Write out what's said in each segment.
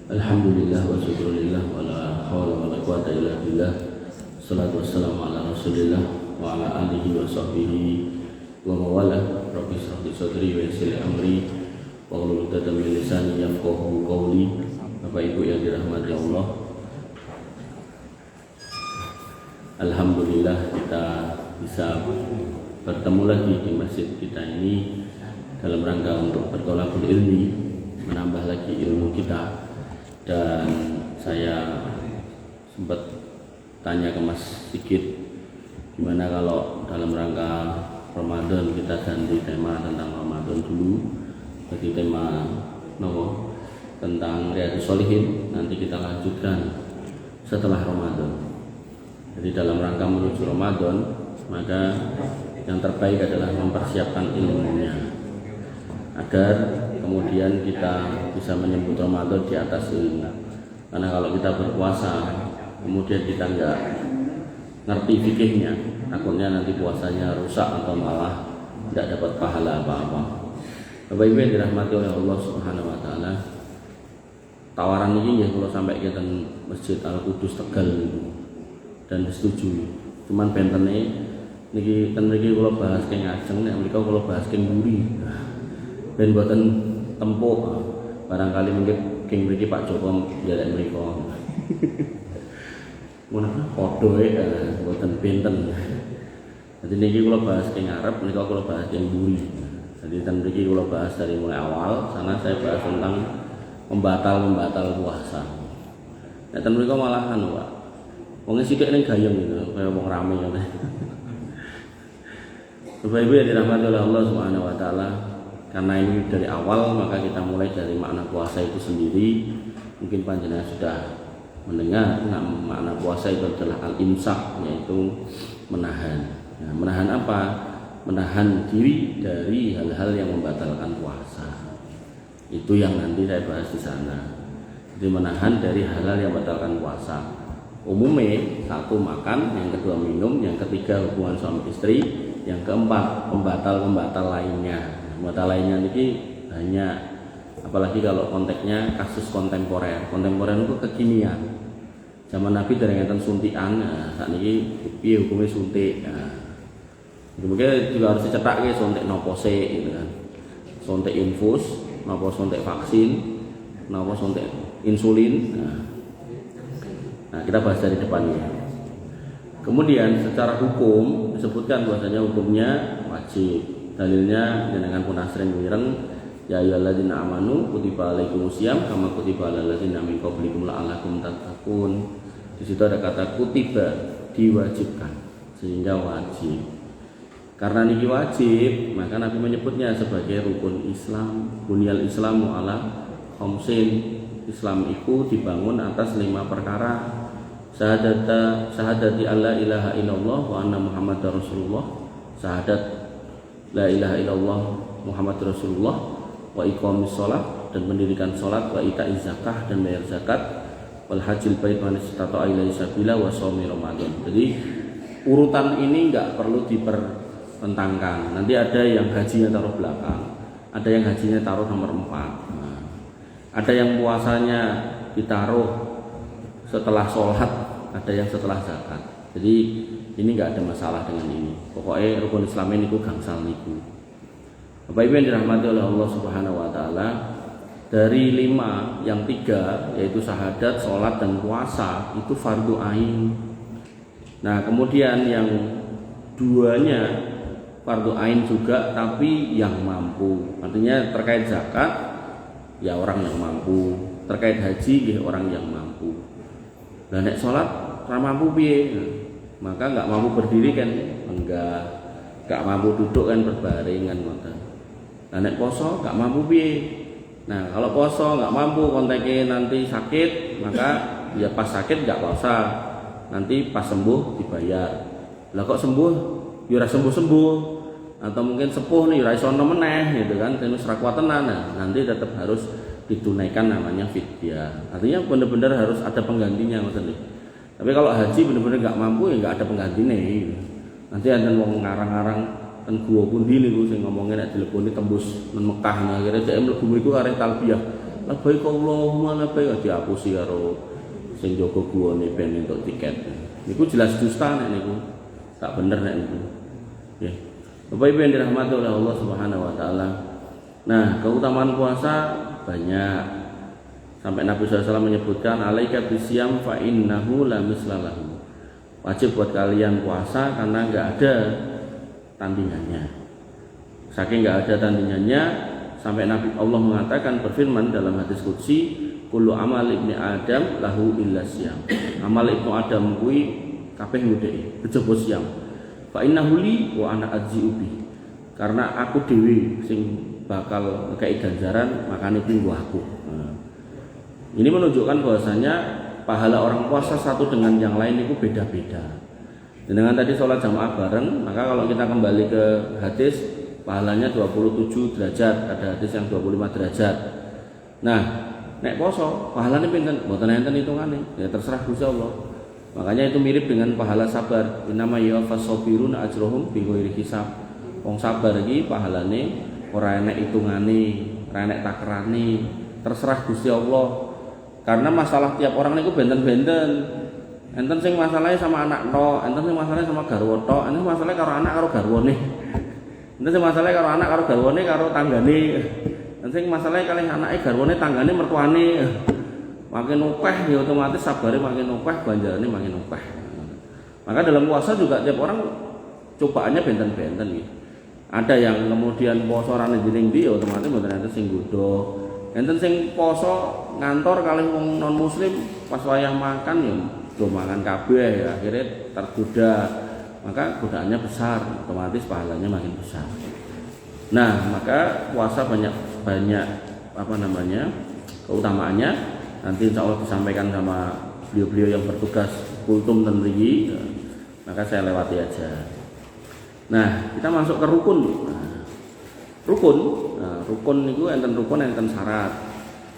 Alhamdulillah wa syukurillah wa la hawla wa la quwata illa billah. Salatu wassalamu ala rasulillah wa ala alihi wa sahbihi wa mawala. Rabbi shrah li sadri wa yassir li amri wa hlul 'uqdatam min lisani yafqahu qawli. Bapak Ibu yang dirahmati Allah, alhamdulillah kita bisa bertemu lagi di masjid kita ini dalam rangka untuk bertolakul ilmi, menambah lagi ilmu kita. Dan saya sempat tanya ke Mas Sigit, gimana kalau dalam rangka Ramadan kita ganti tema tentang Ramadan dulu, jadi tema tentang Riyadhus Shalihin, nanti kita lanjutkan setelah Ramadan. Jadi dalam rangka menuju Ramadan, maka yang terbaik adalah mempersiapkan ilmunya agar kemudian kita bisa menyambut Ramadan di atas ilmu. Karena kalau kita berpuasa kemudian kita nggak ngerti fikihnya, takutnya nanti puasanya rusak atau malah tidak dapat pahala apa-apa. Bapak Ibu yang dirahmati oleh Allah Subhanahu wa taala, tawaran ini ya kalau sampai kita Masjid Al-Qudus Tegal dan setuju. Cuman bentene niki ten mriki kula bahas keng ajeng, nek mriko kula bahas keng mburi. Ben boten tempuk, barangkali mungkin keng mriki Pak Joko njalek mriko. Ngono padha boten benten. Jadi niki kula bahas keng ngarep, mriko kula bahas keng mburi. Jadi ten mriki kula bahas dari mulai awal, sana saya bahas tentang pembatal puasa. Nek ten mriko malah anu, Pak. Wong sithik ning gayeng gitu, kaya wong rame ngono. Bapak Ibu yang dirahmati oleh Allah Subhanahu wa taala, karena ini dari awal maka kita mulai dari makna puasa itu sendiri. Mungkin panjenengan sudah mendengar makna puasa itu adalah al-imsak, yaitu menahan. Nah, menahan apa? Menahan diri dari hal-hal yang membatalkan puasa. Itu yang nanti saya bahas di sana. Jadi menahan dari hal-hal yang membatalkan puasa. Umumnya satu makan, yang kedua minum, yang ketiga hubungan suami istri, yang keempat pembatal lainnya. Pembatal lainnya ini hanya, apalagi kalau konteksnya kasus kontemporer itu kekinian. Zaman Nabi dari ngeten suntikan, saat ini piye hukumnya suntik. Mungkin juga harus dicetak suntik nopo gitu kan. Suntik infus, nopo suntik vaksin, nopo suntik insulin. Nah, kita bahas dari depannya. Kemudian secara hukum disebutkan bahwasanya hukumnya wajib. Dalilnya jenengan pun asring wireng, ya ayyuhalladzina amanu kutiba alaikumusiyam kama kutiba alal ladzina min qablikum la'allakum tattaqun. Di situ ada kata kutiba, diwajibkan, sehingga wajib. Karena niki wajib, maka Nabi menyebutnya sebagai rukun Islam. Bunyal Islamu ala khamsin. Islam itu dibangun atas 5 perkara. Syahadati alla ilaha illallah wa anna muhammadar rasulullah. Syahadat la ilaha illallah Muhammad Rasulullah, wa iqamis shalah, dan mendirikan salat, wa ita'iz zakah, dan bayar zakat, wal hajjil bait man istata'a ilaihi sabila, wa shaumi ramadan. Jadi urutan ini enggak perlu dipertentangkan. Nanti ada yang hajinya taruh belakang, ada yang hajinya taruh nomor 4. Ada yang puasanya ditaruh setelah sholat, ada yang setelah zakat. Jadi ini nggak ada masalah dengan ini. Pokoknya rukun Islam ini ku gangsal niku. Bapak Ibu yang dirahmati oleh Allah Subhanahu wa taala, dari 5 yang 3 yaitu syahadat, sholat, dan puasa itu fardu ain. Nah kemudian yang 2-nya fardu ain juga, tapi yang mampu. Artinya terkait zakat ya orang yang mampu, terkait haji ya orang yang mampu. Lah nek salat ora mampu piye? Maka enggak mampu berdiri kan? Enggak mampu duduk kan, berbaring kan ngoten. Lah nek poso enggak mampu piye? Nah, kalau poso enggak mampu konteke nanti sakit, maka ya pas sakit enggak puasa. Nanti pas sembuh dibayar. Lah kok sembuh ya ora sembuh-sembuh. Atau mungkin sepuh nih ora iso meneh gitu kan, wis ra kuat tenan, nanti tetap harus ditunaikan namanya fidyah. Artinya benar-benar harus ada penggantinya ngoten nih. Tapi kalau haji benar-benar enggak mampu ya enggak ada penggantinya gitu. Nanti ada wong ngarang-ngarang ten gua pundi niku sing ngomongnya nek dileboni tembus men Mekah, nah akhirnya dhek mlebu mriku arep talbiyah labbaik Allahumma labbaik dihapusi karo sing jaga guwane ben entuk tiket. Niku jelas dusta nek niku. Tak bener nek niku. Nggih. Bapak Ibu yang dirahmati oleh Allah Subhanahu wa taala. Nah, keutamaan puasa banyak. Sampai Nabi SAW menyebutkan alaika bisyam fa innahu la mislalahu. Wajib buat kalian puasa karena enggak ada tandingannya. Saking enggak ada tandingannya sampai Nabi Allah mengatakan berfirman dalam hadis qudsi, kullu amal ibni Adam lahu illa syam. Amal ibnu Adam kuwi kabeh ngudeki, kejaba syam. Fa innahu li wa ana ajzi bi. Karena aku dhewe sing bakal ngekei ganjaran, makane kuwi aku. Ini menunjukkan bahwasanya pahala orang puasa satu dengan yang lain itu beda-beda. Dengan tadi sholat jamaah bareng, maka kalau kita kembali ke hadis, pahalanya 27 derajat, ada hadis yang 25 derajat. Nah, nek poso, pahalanya pinten? Mboten enten hitungane, ya terserah Gusti Allah. Makanya itu mirip dengan pahala sabar. Innama yuwaffas sabiruna ajrohum bighairi hisab. Wong sabar iki pahalane ora enek hitungane, ora enek takerane, terserah Gusti Allah. Karena masalah tiap orang itu benten-benten. Enten sing masalahnya sama anak tok, enten sing masalahnya sama garwa tok, enten masalahnya karo anak karo garwane. Enten sing masalahnya karo anak karo garwane karo tanggane. Enten sing masalahnya kalih anake garwane tanggane mertuane. Makin upeh ya otomatis sabare makin upeh, ganjarane makin upeh. Maka dalam puasa juga tiap orang cobaannya benten-benten gitu. Ada yang kemudian poso ora njeneng ndi ya otomatis mboten enten sing nggodha. Enten sing poso ngantor kalih wong non muslim pas wayah makan ya do mangan kabeh ya, akhirnya tergoda. Maka godaannya besar, otomatis pahalanya makin besar. Nah, maka puasa banyak keutamaannya. Nanti insya Allah disampaikan sama beliau-beliau yang bertugas kultum dan rigi. Maka saya lewati aja. Nah, kita masuk ke rukun. Rukun itu enten rukun enten syarat.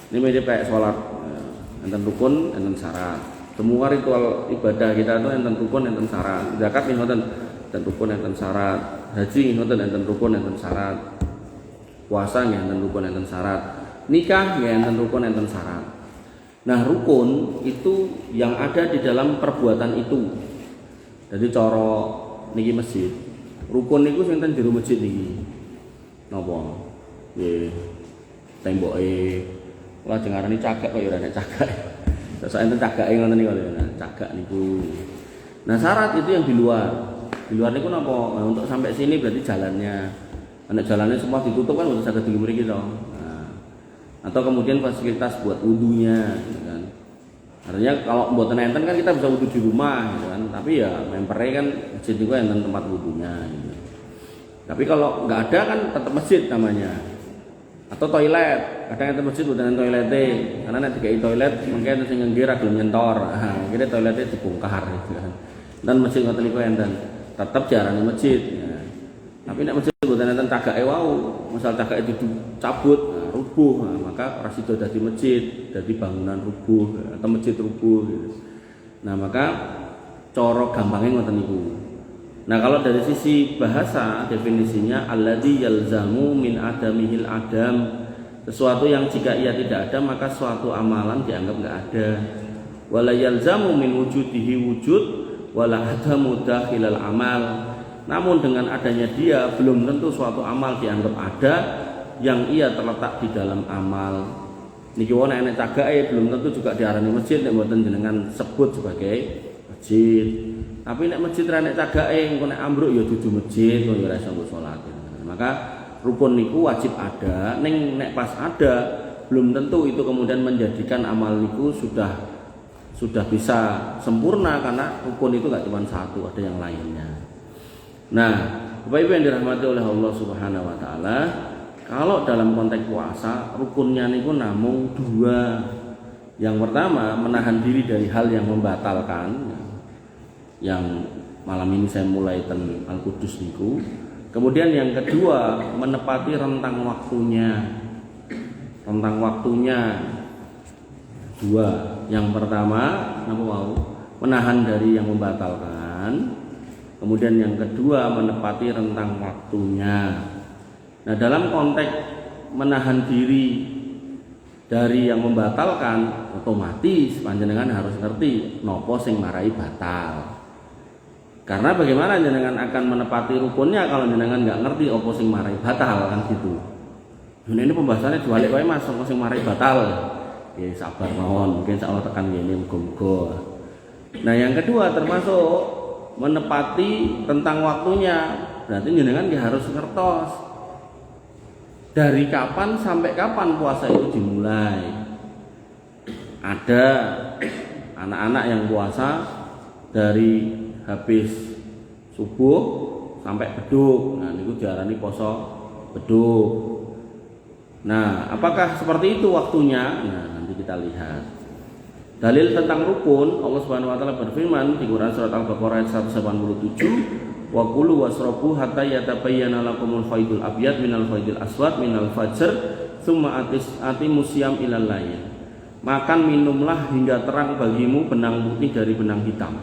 Ini mirip kayak sholat, enten rukun enten syarat. Semua ritual ibadah kita itu enten rukun enten syarat. Zakat nih enten rukun enten syarat. Haji enten rukun enten syarat. Puasa enten rukun enten syarat. Nikah enten rukun enten syarat. Nah, rukun itu yang ada di dalam perbuatan itu. Jadi cara niki masjid. Rukun niku sing enten jero masjid niki. Napa? Nggih. Temboke. Kula jengarani cagak kok ya ora nek cagak. Terus enten cagake ngoten niku lho, cagak niku. Nah, syarat itu yang di luar. Di luar niku napa? Nah, untuk sampai sini berarti jalannya. Nek jalannya semua ditutup kan udah saged digi mriki to. Nah, atau kemudian fasilitas buat wudunya gitu kan. Artinya kalau mboten enten kan kita bisa wudu di rumah gitu kan. Tapi ya mempere kan masjid niku enten tempat wudunya gitu. Tapi kalau nggak ada kan tetap masjid namanya. Atau toilet, kadang enten masjid udah toilete, karena nanti kayak toilet mungkin sing ngira gelem nyentor. Akhirnya toiletnya dibongkar gitu kan. Dan masjid ngoten niku enten tetap diarani masjid. Ya. Tapi nek masjid mboten enten cagake wau, misal cagake dicabut, rubuh, maka ora sida dadi masjid, dadi bangunan rubuh atau masjid rubuh gitu. Nah, maka cara gampangnya ngoten niku. Nah, kalau dari sisi bahasa definisinya alladzi yalzamu min adamihil adam, sesuatu yang jika ia tidak ada maka suatu amalan dianggap enggak ada. Wala yalzamu min wujudihi wujud wala adamu dakhilal amal. Namun dengan adanya dia belum tentu suatu amal dianggap ada yang ia terletak di dalam amal. Niki wong nek cagake belum tentu juga diarani masjid nek mboten jenengan sebut sebagai masjid. Tapi nek masjid ra nek cagake engko nek ambruk ya dudu masjid kok ya ora iso salat. Maka rukun niku wajib ada, ning nek pas ada belum tentu itu kemudian menjadikan amal niku sudah bisa sempurna karena rukun itu enggak cuma satu, ada yang lainnya. Nah, Bapak Ibu yang dirahmati oleh Allah Subhanahu wa taala, kalau dalam konteks puasa rukunnya niku namung dua. Yang pertama menahan diri dari hal yang membatalkan. Yang malam ini saya mulai ten Al-Qudus niku. Kemudian yang kedua menepati rentang waktunya. Rentang waktunya dua. Yang pertama napa mau? Menahan dari yang membatalkan. Kemudian yang kedua menepati rentang waktunya. Nah, dalam konteks menahan diri dari yang membatalkan, otomatis panjenengan harus ngerti nopo sing marai batal. Karena bagaimana jenengan akan menepati rukunnya kalau jenengan nggak ngerti opo sing marai batal, kan gitu. Nah, ini pembahasannya diwalik wae Mas, opo sing marai batal. Ya sabar mawon, mungkin insyaallah tekan ngene muga-muga. Nah, yang kedua termasuk menepati tentang waktunya. Berarti jenengan ya harus ngertos dari kapan sampai kapan puasa itu dimulai. Ada anak-anak yang puasa dari habis subuh sampai beduk. Nah, niku diarani poso beduk. Nah, apakah seperti itu waktunya? Nah, nanti kita lihat. Dalil tentang rukun, Allah Subhanahu wa taala berfirman di Quran surat Al-Baqarah ayat 187, "Wa kulu wasrabu hatta yatabayyana lakumul khaydul abyad minal khaydil aswad minal fajr, tsumma atimus syiyam ilal lail." Makan minumlah hingga terang bagimu benang putih dari benang hitam.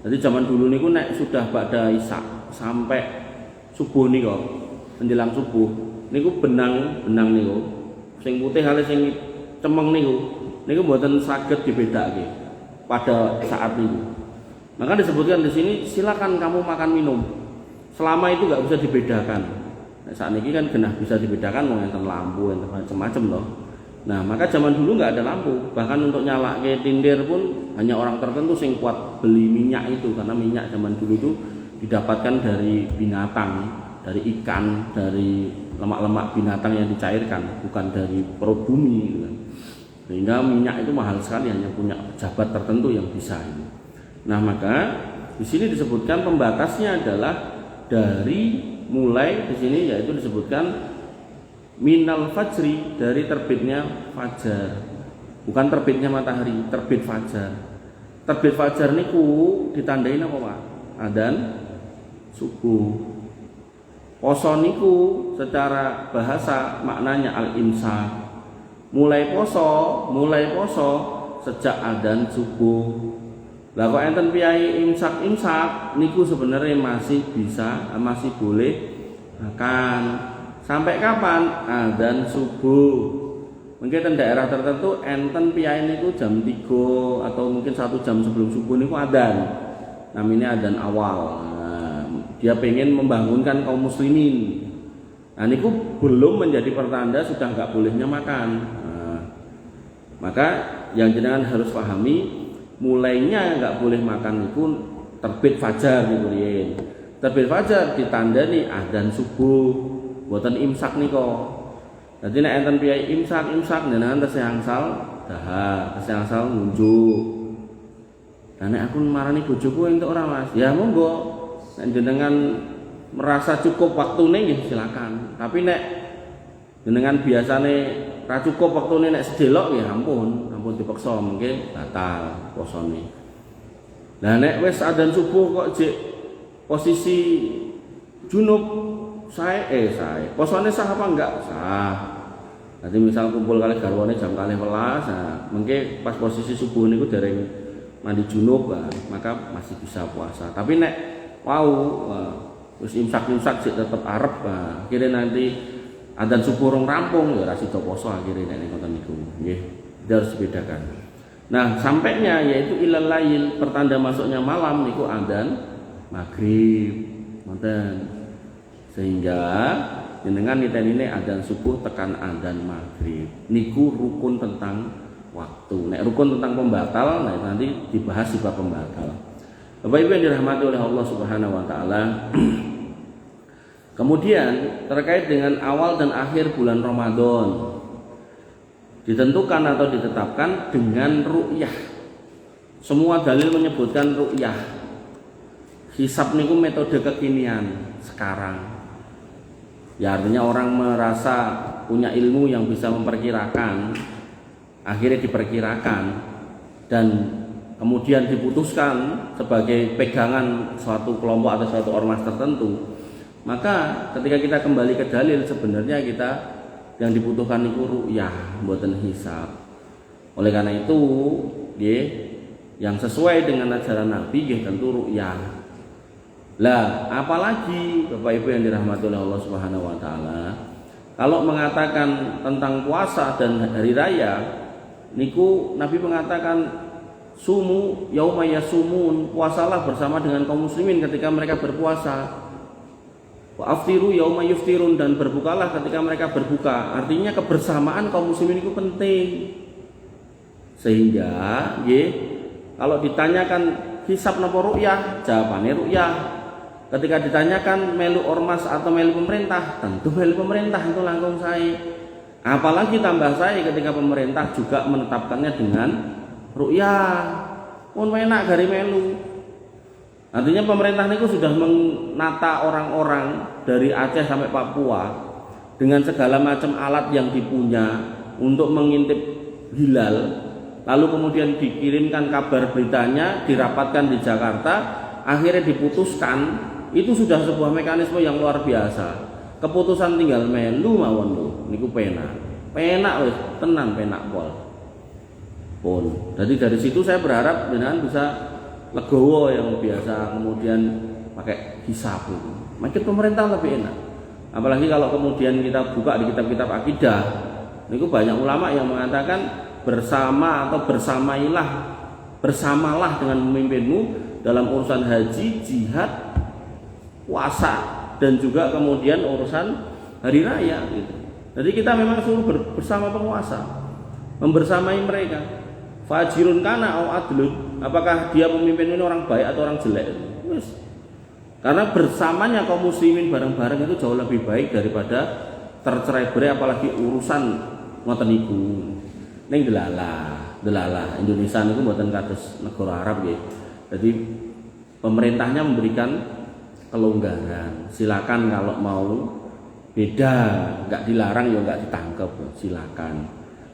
Jadi zaman dulu niku nek sudah ba'da isya sampai subuh niku, menjelang subuh niku benang niku sing putih kali sing cemeng niku mboten saged dibedakake pada saat itu. Maka disebutkan di sini silakan kamu makan minum selama itu nggak bisa dibedakan. Nah, saat ini kan genah bisa dibedakan mau enten lampu enten macam-macam loh. Nah, maka zaman dulu nggak ada lampu, bahkan untuk nyalake tindir pun hanya orang tertentu sing kuat beli minyak itu, karena minyak zaman dulu itu didapatkan dari binatang, dari ikan, dari lemak-lemak binatang yang dicairkan, bukan dari perut bumi gitu kan. Sehingga minyak itu mahal sekali, hanya punya pejabat tertentu yang bisa ini. Nah, maka di sini disebutkan pembatasnya adalah dari mulai di sini yaitu disebutkan minal fajri, dari terbitnya fajar. Bukan terbitnya matahari, terbit fajar. Terbit fajar niku ditandain apa, Pak? Adzan subuh. Poso niku secara bahasa maknanya al-imsak. Mulai poso sejak adzan subuh. Lah kok enten piyai imsak niku sebenarnya masih boleh makan. Sampai kapan? Adzan subuh. Mungkin di daerah tertentu enten piyai niku jam 3 atau mungkin 1 jam sebelum subuh niku adzan. Namanya adzan awal. Nah, dia pengen membangunkan kaum muslimin. Nah, niku belum menjadi pertanda sudah nggak bolehnya makan. Nah, maka yang jenengan harus pahami, mulainya nggak boleh makan niku terbit fajar niku riyen. Terbit fajar ditandani adzan subuh, boten imsak niku. Dadi nek enten piyai imsak jenengan tesih angsal dahar, tesih angsal ngunjuk. Lah nek aku marani bojoku entuk ora Mas? Ya monggo. Nek jenengan merasa cukup waktune nggih silakan. Tapi nek jenengan biasane ra cukup waktune nek sedelok ya ampun dipaksa mungkin batal posone. Lah nek wis adzan subuh kok jek posisi junub sae posone sah apa enggak? Sah. Nanti misal kumpul kali garwane jam 12, nah mungkin pas posisi subuh niku dereng mandi junub, maka masih bisa puasa. Tapi nek terus imsak sih tetap arep, akhirnya nanti adzan subuh rong rampung ya ra sida poso akhirnya nek ngoten niku nggih, harus dibedakan. Nah, sampainya yaitu ilal lail, pertanda masuknya malam niku adzan maghrib ngoten. Sehingga jenengan nitenine adzan subuh tekan adzan maghrib niku rukun tentang waktu. Nek rukun tentang pembatal, nah nanti dibahas di bab pembatal. Bapak Ibu yang dirahmati oleh Allah Subhanahu wa taala. Kemudian terkait dengan awal dan akhir bulan Ramadan ditentukan atau ditetapkan dengan ru'yah. Semua dalil menyebutkan ru'yah. Hisab niku metode kekinian sekarang. Ya artinya orang merasa punya ilmu yang bisa memperkirakan, akhirnya diperkirakan dan kemudian diputuskan sebagai pegangan suatu kelompok atau suatu ormas tertentu. Maka ketika kita kembali ke dalil, sebenarnya kita yang dibutuhkan itu ru'yah, mboten hisab. Oleh karena itu, yang sesuai dengan ajaran Nabi tentu ru'yah. Lah, apalagi Bapak Ibu yang dirahmati oleh Allah Subhanahu wa taala, Kalau mengatakan tentang puasa dan hari raya, niku Nabi mengatakan sumu yauma yasumun, puasalah bersama dengan kaum muslimin ketika mereka berpuasa. Wa aftiru yauma yuftirun, dan berbukalah ketika mereka berbuka. Artinya kebersamaan kaum muslimin itu penting. Sehingga kalau ditanyakan hisab napa ru'yah, jawabannya ru'yah. Ketika ditanyakan melu ormas atau melu pemerintah, tentu melu pemerintah, itu langkung saya. Apalagi tambah saya ketika pemerintah juga menetapkannya dengan ru'yah. Pun enak gari melu. Artinya pemerintah itu sudah menata orang-orang dari Aceh sampai Papua dengan segala macam alat yang dipunya untuk mengintip hilal, lalu kemudian dikirimkan kabar beritanya, dirapatkan di Jakarta, akhirnya diputuskan. Itu sudah sebuah mekanisme yang luar biasa. Keputusan tinggal melu mawon lho, niku penak wis tenan, penak pun. Jadi dari situ saya berharap dengan bisa legowo yang biasa kemudian pakai hisab itu. Makin pemerintah lebih enak. Apalagi kalau kemudian kita buka di kitab-kitab akidah, niku banyak ulama yang mengatakan bersama atau bersamalah dengan pemimpinmu dalam urusan haji, jihad, puasa, dan juga kemudian urusan hari raya gitu. Jadi kita memang suruh bersama penguasa, membersamai mereka. Fajirun kana au adlun, apakah dia pemimpin ini orang baik atau orang jelek? Yes. Karena bersamanya kaum muslimin bareng-bareng itu jauh lebih baik daripada tercerai-berai, apalagi urusan ngoten niku. Ning delalah Indonesia niku mboten kados negara Arab nggih. Jadi pemerintahnya memberikan kelonggaran. Silakan kalau mau beda, nggak dilarang ya nggak ditangkap, silakan.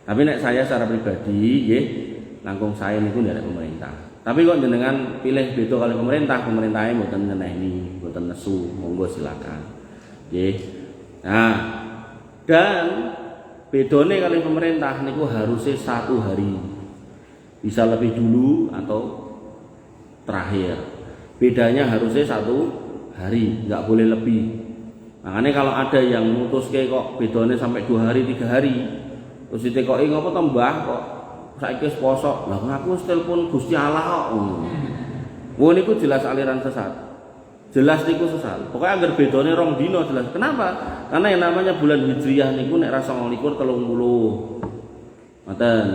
Tapi nek saya secara pribadi, nggih, langkung saya niku dari pemerintah. Tapi kok jenengan pilih beda kali pemerintahnya mboten nyeneni, mboten nesu, monggo silakan. Nggih. Nah, dan bedone kali pemerintah niku harusnya 1 hari. Bisa lebih dulu atau terakhir. Bedanya harusnya 1 hari, nggak boleh lebih. Makanya kalau ada yang mutuske kok bedone sampai 2 hari, 3 hari, terus ditekoki ngopo to Mbah kok saiki wis poso. Lah ngaku wis telepon Gusti Allah kok. Wong niku jelas aliran sesat. Jelas niku sesat. Pokoknya agar bedone 2 dina jelas. Kenapa? Karena yang namanya bulan Hijriah niku nek ra 29 30. Ngoten.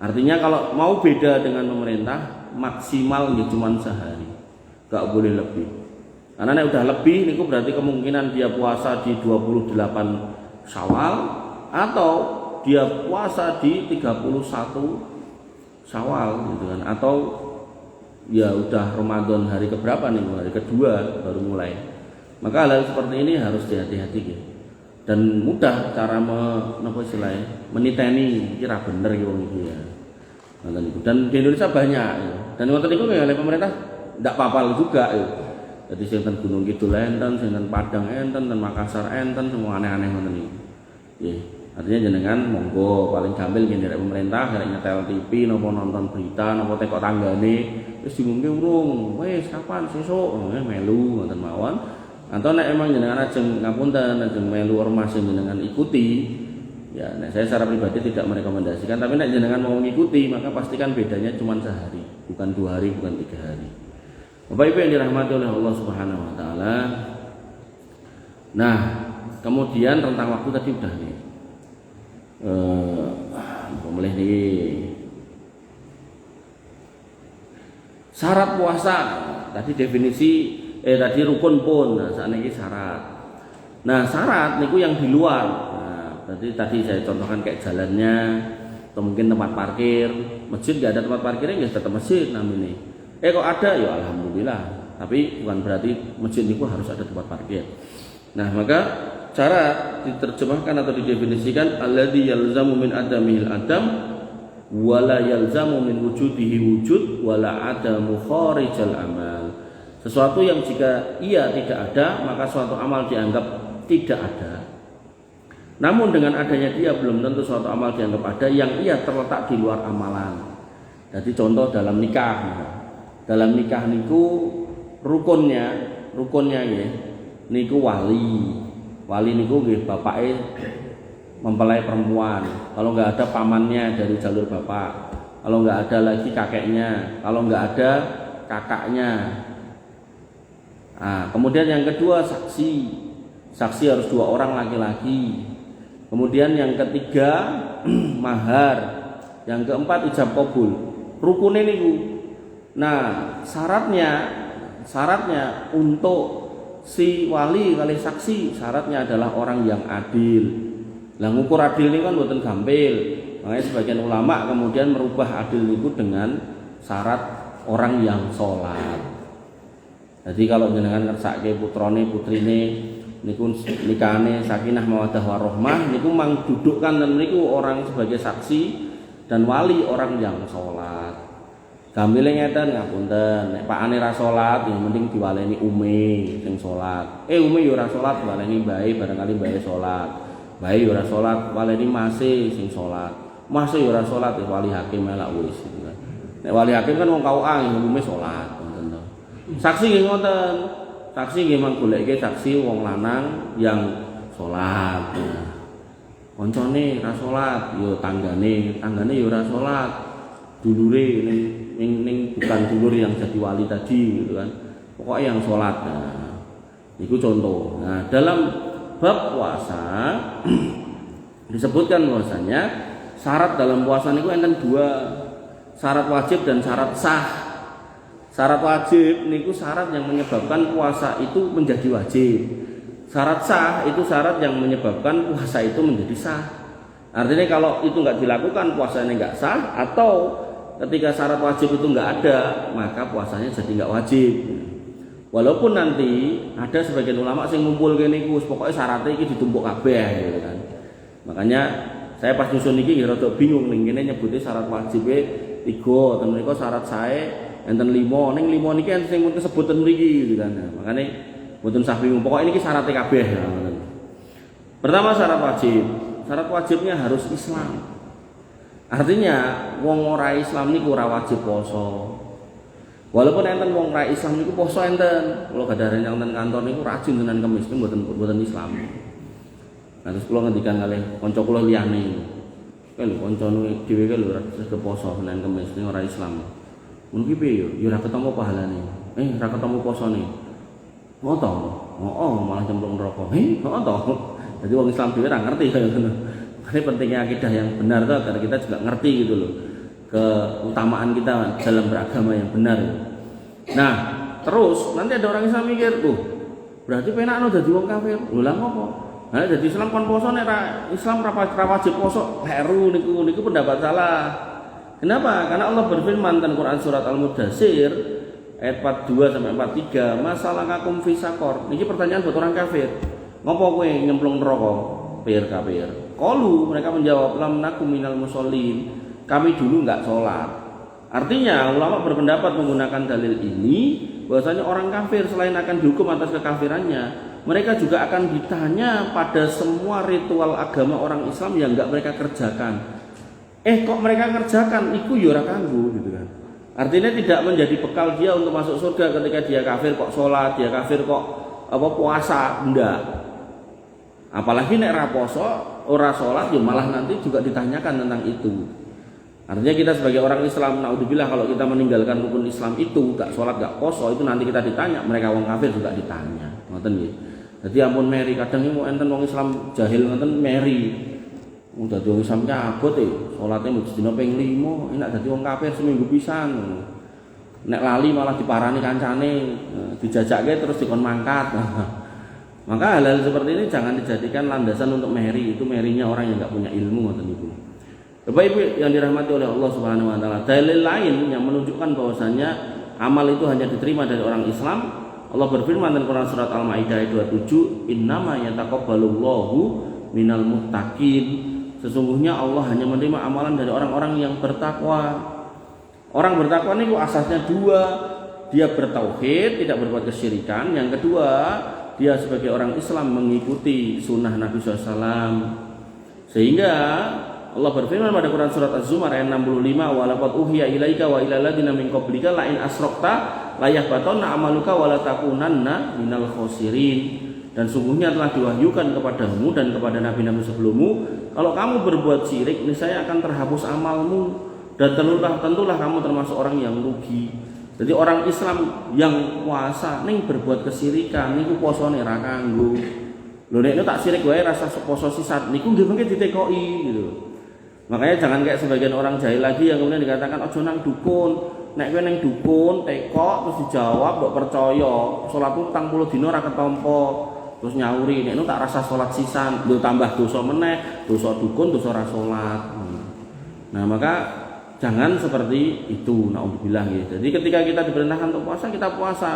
Artinya kalau mau beda dengan pemerintah maksimal ya cuma sehari. Enggak boleh lebih. Karena nek udah lebih niku berarti kemungkinan dia puasa di 28 Syawal atau dia puasa di 31 Syawal gitu kan, atau ya udah Ramadan hari keberapa nih, hari kedua baru mulai. Maka hal seperti ini harus hati-hati gitu. Dan mudah cara meniteni kira bener gitu ya. Dan di Indonesia banyak ya. Dan ngoten niku oleh pemerintah ndak papal juga ya. Jadi sinten Gunung Kidul enten, sinten Padang enten, dan Makassar enten, semua aneh-aneh ngoten niku. Nggih. Artinya jenengan monggo paling gampil gini dari pemerintah, dari nyetel TV, nopo nonton berita, nopo tekok tanggane, terus diumumke urung, wes kapan sesuk, melu ngoten mawon. Atau nek emang jenengan ajeng ngapunten, ajeng melu ormas jenengan ikuti, ya nek saya secara pribadi tidak merekomendasikan, tapi nek jenengan mau mengikuti maka pastikan bedanya cuma sehari, bukan 2 hari, bukan 3 hari. Bapak Ibu yang dirahmati oleh Allah Subhanahu wa taala. Nah, kemudian rentang waktu tadi udah nih. Mulai nih. Syarat puasa. Tadi definisi tadi rukun pun, nah saat ini syarat. Nah, syarat niku yang di luar. Nah, tadi saya contohkan kayak jalannya atau mungkin tempat parkir. Masjid enggak ada tempat parkirnya, ya tetap masjid namanya. Kok ada ya alhamdulillah, tapi bukan berarti masjid itu harus ada tempat parkir. Nah, maka cara diterjemahkan atau didefinisikan alladzi yalzamu min adamil adam wala yalzamu min wujudihi wujud wala adamu kharijal amal. Sesuatu yang jika ia tidak ada maka suatu amal dianggap tidak ada. Namun dengan adanya dia belum tentu suatu amal dianggap ada yang ia terletak di luar amalan. Jadi contoh dalam nikah. Dalam nikah niku rukunnya ya, niku wali. Wali niku nggih bapake mempelai perempuan. Kalau nggak ada pamannya dari jalur bapak. Kalau nggak ada lagi kakeknya. Kalau nggak ada kakaknya. Nah, kemudian yang kedua saksi. Saksi harus 2 orang laki-laki. Kemudian yang ketiga mahar. Yang keempat ijab qabul. Rukune niku. Nah, syaratnya untuk si wali kali saksi syaratnya adalah orang yang adil. Lah ngukur adil ini kan mboten gampil. Makanya sebagian ulama kemudian merubah adil itu dengan syarat orang yang sholat. Jadi kalau jenengan ngersake putrane putrine niku nikahane sakinah mawaddah warahmah niku mang dudukkan dan niku orang sebagai saksi dan wali orang yang sholat. Gambile ngeten ngapunten, nek pakane ra salat yang penting diwaleni ume sing salat. Ume yo ora salat waleni mbae barangkali mbae salat. Mbae yo ora salat waleni mase sing salat. Mase yo ora salat wali hakim melak wis gitu kan. Nek wali hakim kan wong KUA ume salat ngoten to. Saksi nggih ngoten. Saksi nggih mang goleke saksi wong lanang yang salat. Koncone ra salat yo tanggane yo ora salat. Dulure ning bukan dulur yang jadi wali tadi gitu kan. Pokoknya yang sholat. Nah, itu contoh. Nah, dalam bab puasa disebutkan bahwasanya syarat dalam puasa niku enten 2. Syarat wajib dan syarat sah. Syarat wajib niku syarat yang menyebabkan puasa itu menjadi wajib. Syarat sah itu syarat yang menyebabkan puasa itu menjadi sah. Artinya kalau itu nggak dilakukan puasanya nggak sah, atau ketika syarat wajib itu nggak ada maka puasanya jadi nggak wajib. Walaupun nanti ada sebagian ulama yang ngumpul gini kus pokoknya syaratnya ini ditumpuk kabeh gitu kan. Makanya saya pas nyusun ini rada bingung nih gini nyebutnya syarat wajibnya 3 dan mereka syarat saya enten 5 ning 5 niki enten sing mun sebutan mriki gitu kan. Nah, makanya mboten sah bingung pokoknya ini syaratnya kabeh ya. Pertama syarat wajib. Syarat wajibnya harus Islam. Artinya wong ora Islam niku ora wajib poso. Walaupun enten wong ora Islam niku poso enten. Kula gadharan enten kantor niku rajin tenan kemis niku mboten Islam. Nah terus kula ngendikan kalih kanca kula liyane. Kan lho kancane dhewe ke lho ora poso tenan kemis ning ora Islam. Mun ki piye yo? Ya ora ketemu pahalane. Ora ketemu posone. Ngoto. Oh, malah cemplung neraka. Ngoto. Jadi wong Islam dhewe ora ngerti kaya ngono. Ini pentingnya akidah yang benar tuh agar kita juga ngerti gitu loh keutamaan kita dalam beragama yang benar. Nah terus nanti ada orang Islam mikir berarti penak dadi wong kafir. Lho lah ngopo? Nah dadi Islam kon poso nek Islam ra wajib poso heru niku pendapat salah. Kenapa? Karena Allah berfirman dalam Quran surat Al-Mudatsir ayat 42 sampai 43, masalah kakum fi sakor. Niki pertanyaan buat orang kafir. Ngopo kowe nyemplung neraka? Kafir. Qalu mereka menjawab lam nakum minal musallin. Kami dulu enggak sholat. Artinya ulama berpendapat menggunakan dalil ini bahwasanya orang kafir selain akan dihukum atas kekafirannya, mereka juga akan ditanya pada semua ritual agama orang Islam yang enggak mereka kerjakan. Kok mereka kerjakan? Iku ya ora kanggo gitu kan. Artinya tidak menjadi bekal dia untuk masuk surga ketika dia kafir kok sholat, dia kafir kok puasa, enggak. Apalagi nek ra poso, ora salat ya malah nanti juga ditanyakan tentang itu. Artinya kita sebagai orang Islam, naudzubillah kalau kita meninggalkan rukun Islam itu, gak salat, gak poso, itu nanti kita ditanya, mereka wong kafir juga ditanya. Ngoten nggih. Jadi ampun meri kadang iki enten wong Islam jahil ngoten meri. Wong dadi wong Islam ki abot salate mesti dina ping 5, enak dadi wong kafir seminggu pisan. Nek lali malah diparani kancane, dijajakke terus dikon mangkat. Maka hal-hal seperti ini jangan dijadikan landasan untuk meri. Itu merinya orang yang nggak punya ilmu ngoten niku. Bapak Ibu yang dirahmati oleh Allah Subhanahu wa taala, dalil lain yang menunjukkan bahwasanya amal itu hanya diterima dari orang Islam. Allah berfirman dalam Quran surat Al-Maidah ayat 27, "Innama yataqabbalullahu minal muttaqin." Sesungguhnya Allah hanya menerima amalan dari orang-orang yang bertakwa. Orang bertakwa niku asasnya 2, dia bertauhid, tidak berbuat kesyirikan. Yang kedua, dia sebagai orang Islam mengikuti sunnah Nabi SAW. Sehingga Allah berfirman pada Quran surat Az-Zumar ayat 65, "Walaqad uhiya ilaika wa ilal ladzina min qablika la in asrakta la yahbatanna amaluka wa la takunanna minal khosirin." dan sungguhnya telah diwahyukan kepadamu dan kepada nabi-nabi sebelummu, kalau kamu berbuat syirik niscaya akan terhapus amalmu dan tentulah kamu termasuk orang yang rugi. Jadi orang Islam yang puasa ning berbuat kesyirikan niku posone ra kanggo. Lho nek tak syirik wae rasa poso sisat niku nggih mengke ditekoki gitu. Makanya jangan kayak sebagian orang jahil lagi yang kemudian dikatakan ojo nang dukun. Nek kowe nang dukun tekok terus dijawab mbok percaya, salatmu 40 dina ora ketampa. Terus nyauri nek tak rasa salat sisan, lho tambah dosa meneh, dosa dukun, dosa ra salat. Nah, maka jangan seperti itu, naudzubillah ya. Jadi ketika kita diperintahkan untuk puasa, kita puasa.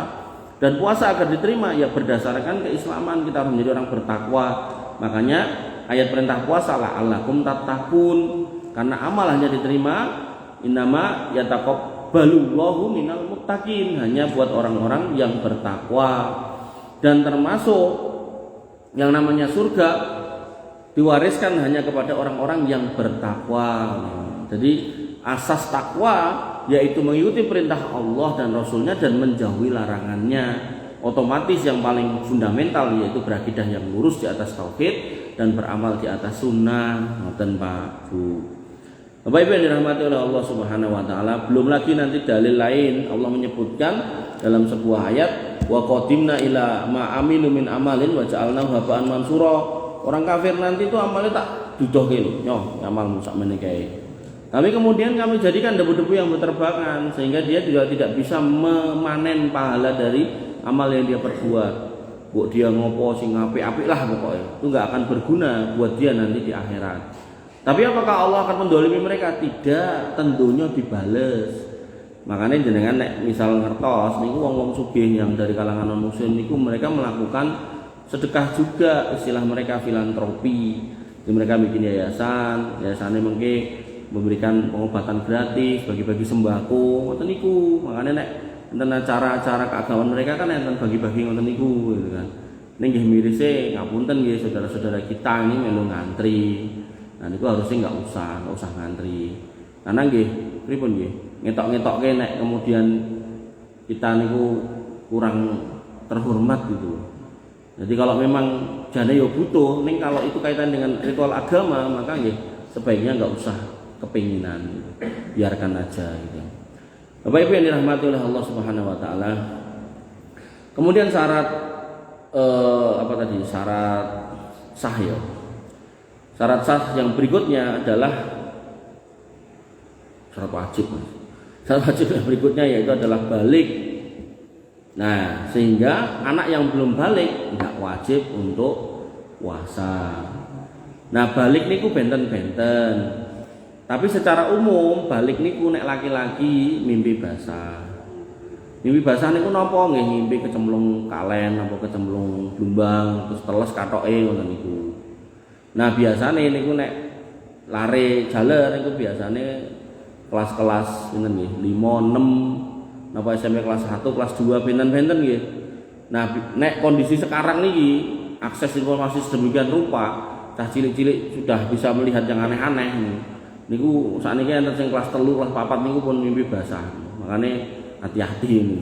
Dan puasa agar diterima ya berdasarkan keislaman, kita harus menjadi orang bertakwa. Makanya ayat perintah puasa la'allakum tattaqun, karena amal hanya diterima innama yataqabbalullahu minal muttaqin, hanya buat orang-orang yang bertakwa. Dan termasuk yang namanya surga diwariskan hanya kepada orang-orang yang bertakwa. Jadi asas takwa yaitu mengikuti perintah Allah dan Rasulnya dan menjauhi larangannya. Otomatis yang paling fundamental yaitu berakidah yang lurus di atas tauhid dan beramal di atas sunnah. Ngoten Pak Bu. Bapak Ibu yang dirahmati oleh Allah Subhanahu wa taala, belum lagi nanti dalil lain Allah menyebutkan dalam sebuah ayat, wa qadimna ila ma amilu min amalin wa ja'alnahu haba'an mansura. Orang kafir nanti itu amalnya tak dudohke lho, nyoh amalmu sakmene kae. Tapi kemudian kami jadikan debu-debu yang berterbangan sehingga dia juga tidak bisa memanen pahala dari amal yang dia perbuat. Buat dia ngopo sing apik-apik lah pokoknya. Itu enggak akan berguna buat dia nanti di akhirat. Tapi apakah Allah akan mendolimi mereka? Tidak, tentunya dibales. Makanya jenengan nek misal ngertos niku wong-wong sugih yang dari kalangan non muslim niku mereka melakukan sedekah juga, istilah mereka filantropi. Jadi mereka bikin yayasan, yayasannya mungkin memberikan pengobatan gratis, bagi-bagi sembako, ngoten niku. Makanya nek enten acara-acara keagamaan mereka kan enten bagi-bagi ngoten niku gitu kan. Ning nggih mirise ngapunten nggih saudara-saudara kita ini melu ngantri. Nah niku harusnya nggak usah ngantri. Karena nggih pripun nggih? Ngetok-ngetokke nek kemudian kita niku kurang terhormat gitu. Jadi kalau memang jane yo butuh, ning kalau itu kaitan dengan ritual agama maka nggih sebaiknya nggak usah kepinginan gitu. Biarkan aja gitu. Bapak Ibu yang dirahmati oleh Allah Subhanahu wa taala. Kemudian syarat syarat sah ya. Syarat sah yang berikutnya adalah syarat wajib. Syarat wajib yang berikutnya yaitu adalah balik. Nah, sehingga anak yang belum balik tidak wajib untuk puasa. Nah, balik niku benten-benten. Tapi secara umum balik niku nek laki-laki mimpi basah. Mimpi basah niku napa nggih? Mimpi kecemplung kalen apa kecemplung blumbang terus teles katoke ngoten niku. Nah, biasane niku nek lare jaler niku biasane kelas-kelas pinten nggih? 5, 6 napa SMP kelas 1, kelas 2 pinten-pinten nggih. Nah, nek kondisi sekarang niki akses informasi sedemikian rupa, cah cilik-cilik sudah bisa melihat yang aneh-aneh. Niku sakniki enten sing kelas 3, kelas 4 niku pun mimpi basah. Makane hati-hati ini.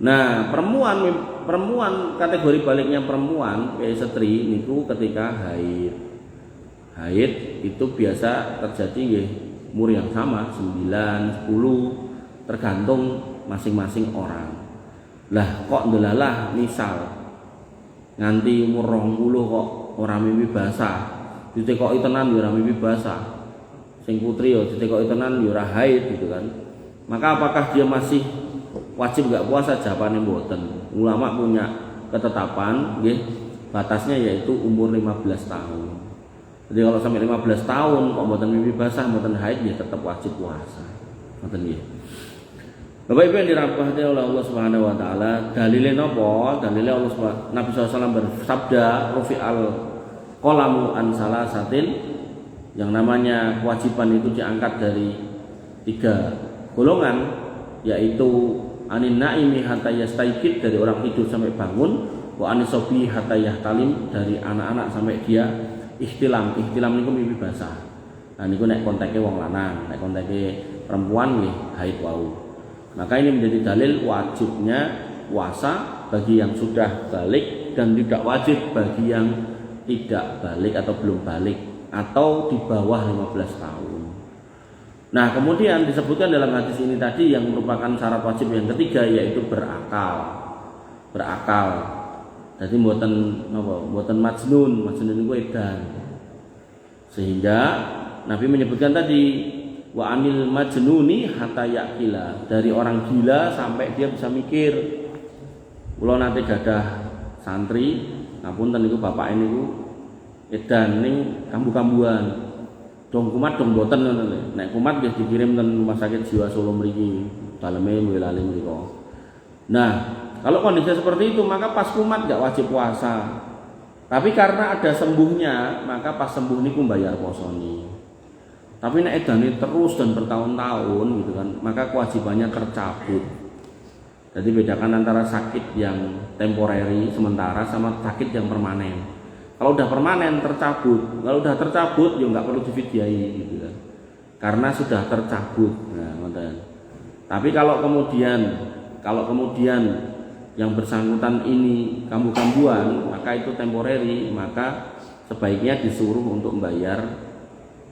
Nah, perempuan kategori baliknya perempuan istri niku ketika haid. Haid itu biasa terjadi nggih umur yang sama 9, 10 tergantung masing-masing orang. Lah kok ndelalah misal nganti umur 20 kok ora mimpi basah. Ditekoki tenan ya ora mimpi basah. Sing putri ya ditekoki tenan ya ora haid gitu kan. Maka apakah dia masih wajib enggak puasa? Jawabannya mboten. Ulama punya ketetapan nggih batasnya yaitu umur 15 tahun. Jadi kalau sampai 15 tahun kok mboten mimpi basah, mboten haid ya tetap wajib puasa. Ngoten nggih. Bapak Ibu yang dirahmati oleh Allah Subhanahu wa taala, dalile napa? Dalile Allah Subhanahu Nabi SAW bersabda, "Rufi'al qalamu an salasatin." Yang namanya kewajiban itu diangkat dari 3 golongan, yaitu anin naimi hatta yastaiqid, dari orang tidur sampai bangun, wa anisobi hatta yahtalim, dari anak-anak sampai dia ihtilam. Ihtilam niku mimpi basah. Nah niku nek konteke wong lanang, nek konteke perempuan nggih haid wau. Maka ini menjadi dalil wajibnya puasa bagi yang sudah balik dan tidak wajib bagi yang tidak balik atau belum balik atau di bawah 15 tahun. Nah, kemudian disebutkan dalam hadis ini tadi yang merupakan syarat wajib yang ketiga yaitu berakal. Berakal. Jadi mboten majnun itu edan. Sehingga Nabi menyebutkan tadi wa anil majnuni hatta yaqila, dari orang gila sampai dia bisa mikir. Kula nate gadah santri, ngapunten niku bapak niku edan ning kambu-kambuan. Dong kumat dong boten ngono lho. Nek kumat nggih dikirim ten Rumah Sakit Jiwa Solo mriki, daleme Boyolali mriko. Nah, kalau kondisi seperti itu maka pas kumat enggak wajib puasa. Tapi karena ada sembuhnya, maka pas sembuh niku bayar posoni. Tapi nek edane terus dan bertahun-tahun gitu kan, maka kewajibannya tercabut. Jadi bedakan antara sakit yang temporary sementara sama sakit yang permanen. Kalau udah permanen tercabut, kalau udah tercabut ya nggak perlu difidyai gitu kan, karena sudah tercabut. Nah, tapi kalau kemudian yang bersangkutan ini kambuh-kambuhan, maka itu temporary, maka sebaiknya disuruh untuk membayar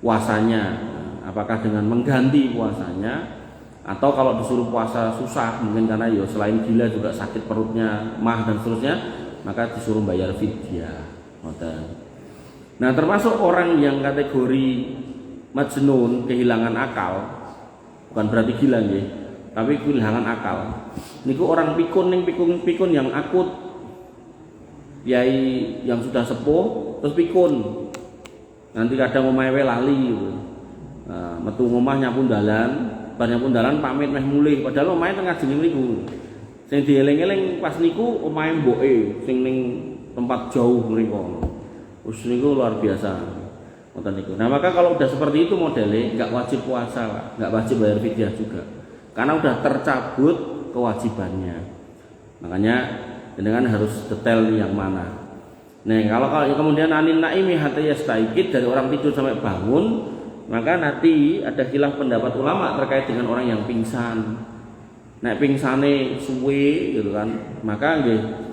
puasanya. Apakah dengan mengganti puasanya, atau kalau disuruh puasa susah mungkin karena ya selain gila juga sakit perutnya, mah dan seterusnya, maka disuruh bayar fidyah. Nah, termasuk orang yang kategori majnun, kehilangan akal, bukan berarti gila nggih, tapi kehilangan akal. Niku orang pikun yang akut, yai yang sudah sepuh terus pikun. Nanti kadang omahe lali gitu. Nah, metu omah nyapun dalan pamit meh mulih, padahal omahe tengah jeneng niku. Sing dieling-eling pas niku omahe mboke sing ning tempat jauh mriko. Wis niku luar biasa. Ngoten niku. Nah, maka kalau udah seperti itu modelnya enggak wajib puasa, Pak. Enggak wajib bayar fidyah juga. Karena udah tercabut kewajibannya. Makanya jenengan harus detail yang mana. Nah, kalau kemudian anin naimi hatta yastaikid, dari orang tidur sampai bangun, maka nanti ada khilaf pendapat ulama terkait dengan orang yang pingsan. Nek pingsane suwe gitu kan, maka nggih